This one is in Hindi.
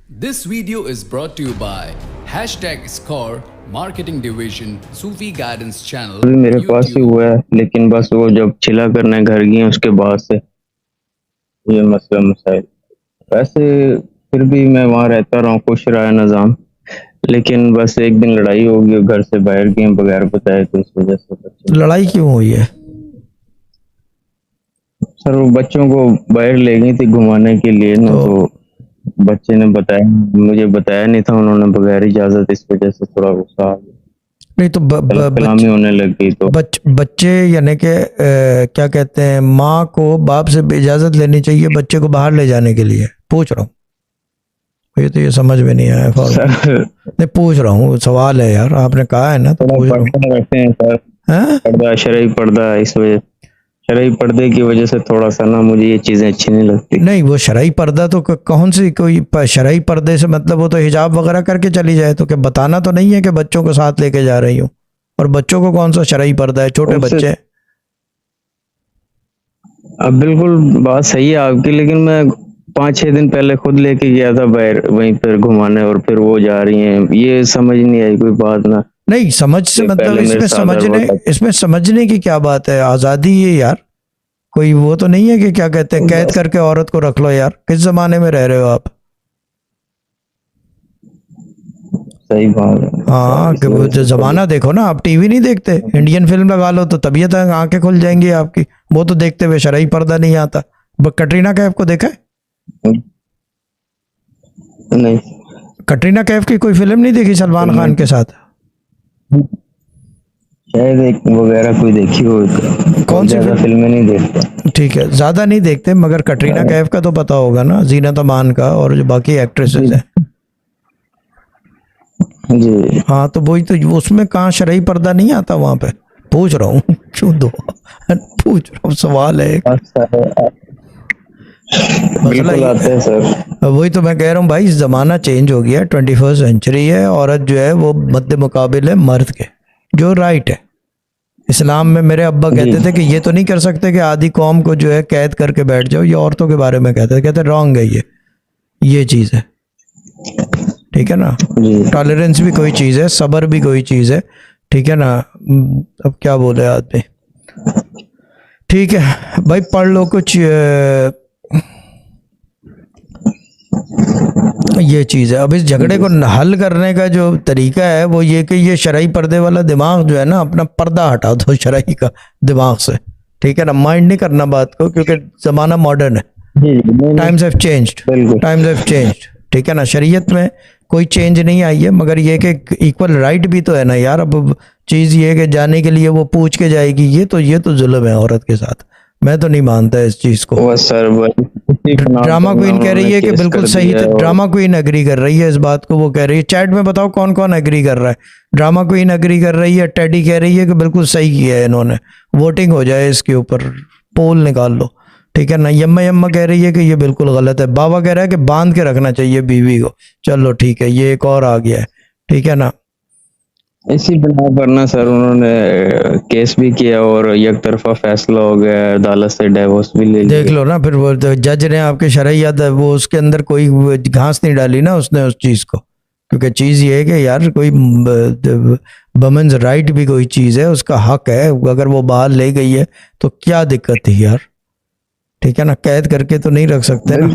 This video is brought to you by #Score Marketing Division Sufi Guidance Channel. अभी मेरे पास ही YouTube. हुआ है, लेकिन बस वो जब चिल्ला करने घर गई उसके बाद से ये मसला मसाइल। वैसे फिर भी मैं वहाँ रहता रहा हूँ, खुश रहा है निज़ाम, लेकिन बस एक दिन लड़ाई हो गई, घर से बाहर गए बगैर बताए, तो इस वजह से बच्चे लड़ाई क्यों हुई है? सर वो बच्चों को बाहर ले गई थी घुमाने के लिए ना, तो बच्चे ने बताया, मुझे बताया नहीं था उन्होंने बगैर इजाजत, इस वजह से थोड़ा गुस्सा आ गया, नहीं तो कलामी होने लग गई। तो बच्चे यानी कि क्या कहते हैं, माँ को बाप से इजाजत लेनी चाहिए बच्चे को बाहर ले जाने के लिए? पूछ रहा हूँ, ये समझ में नहीं आया। नहीं पूछ रहा हूँ, सवाल है यार, आपने कहा है ना तो पूछ रहा हूँ। रखते हैं सर, पर्दा शरई पर्दा, इस वजह शरई पर्दे की वजह से थोड़ा सा ना मुझे ये चीजें अच्छी नहीं लगती। नहीं वो शरई पर्दा तो कौन सी कोई शरई पर्दे से मतलब वो तो हिजाब वगैरह करके चली जाए, तो क्या बताना तो नहीं है कि बच्चों को साथ लेके जा रही हूँ? और बच्चों को कौन सा शरई पर्दा है, छोटे बच्चे। अब बिल्कुल बात सही है आपकी, लेकिन मैं 5-6 दिन पहले खुद लेके गया था बाहर वहीं पर घुमाने, और फिर वो जा रही हैं, ये समझ नहीं आई कोई बात ना। नहीं समझ से मतलब इसमें समझने की क्या बात है? आज़ादी है यार, कोई वो तो नहीं है कि क्या कहते हैं कैद करके औरत को रख लो। यार किस जमाने में रह रहे हो आप? सही बात है। हाँ कि वो जो जमाना देखो ना, आप टीवी नहीं देखते, इंडियन फिल्म लगा लो तो तबीयत आंखें खुल जाएंगी आपकी। वो तो देखते हुए शरई पर्दा नहीं आता। कटरीना कैफ को देखा है? नहीं, कटरीना कैफ की कोई फिल्म नहीं देखी सलमान खान के साथ? शायद एक वगैरह कोई देखी हो। कौन सी फिल्में नहीं देखता। ठीक है, ज्यादा नहीं देखते, मगर कटरीना कैफ का तो पता होगा ना, जीनत अमान का और जो बाकी एक्ट्रेसेस हैं। जी हाँ तो वही तो, उसमें कहाँ शरई पर्दा नहीं आता वहां पे? पूछ रहा हूँ क्यों दो पूछ रहा हूँ, सवाल है। बिल्कुल आते हैं सर। वही तो मैं कह रहा हूँ भाई, जमाना चेंज हो गया, 21st सेंचुरी है। औरत जो है वो मध्य मुकाबिल है मर्द के, जो राइट है। इस्लाम में मेरे अब्बा कहते थे कि ये तो नहीं कर सकते कि आधी कौम को जो है कैद करके बैठ जाओ, ये औरतों के बारे में कहते रॉन्ग है, ये चीज़ है, ठीक है ना। टॉलरेंस भी कोई चीज़ है, सब्र भी कोई चीज़ है, ठीक है ना। अब क्या बोले आदमी, ठीक है भाई, पढ़ लो कुछ। ये चीज़ है। अब इस झगड़े को हल करने का जो तरीका है वो ये कि ये शरई पर्दे वाला दिमाग जो है ना, अपना पर्दा हटा दो शरई का दिमाग से, ठीक है ना। माइंड नहीं करना बात को, क्योंकि ज़माना मॉडर्न है, times have changed, times have changed, ठीक है ना। शरीयत में कोई चेंज नहीं आई है, मगर ये कि इक्वल राइट भी तो है ना यार। अब चीज़ ये है कि जाने के लिए वो पूछ के जाएगी, ये तो जुल्म है औरत के साथ। मैं तो नहीं मानता इस चीज़ को। सर ड्रामा क्वीन कह रही है कि बिल्कुल सही, ड्रामा क्वीन एग्री कर रही है इस बात को। वो कह रही है, चैट में बताओ कौन कौन एग्री कर रहा है। ड्रामा क्वीन एग्री कर रही है, टेडी कह रही है कि बिल्कुल सही किया है इन्होंने, वोटिंग हो जाए इसके ऊपर, पोल निकाल लो, ठीक है ना। यम्मा कह रही है कि ये बिल्कुल गलत है। बाबा कह रहा है कि बांध के रखना चाहिए बीवी को। चलो ठीक है, ये एक और आ गया है, ठीक है ना। इसी बिना पर ना सर उन्होंने केस भी किया और एक तरफा फैसला हो गया, अदालत से डिवोर्स भी ले लिया। देख लो ना, फिर वो जज ने आपके शरईयत वो उसके अंदर कोई घास नहीं डाली ना उसने उस चीज़ को, क्योंकि चीज़ ये है कि यार कोई वुमेन्स राइट भी कोई चीज़ है, उसका हक है। अगर वो बाहर ले गई है तो क्या दिक्कत थी यार, ठीक है ना। कैद करके तो नहीं रख सकते ना।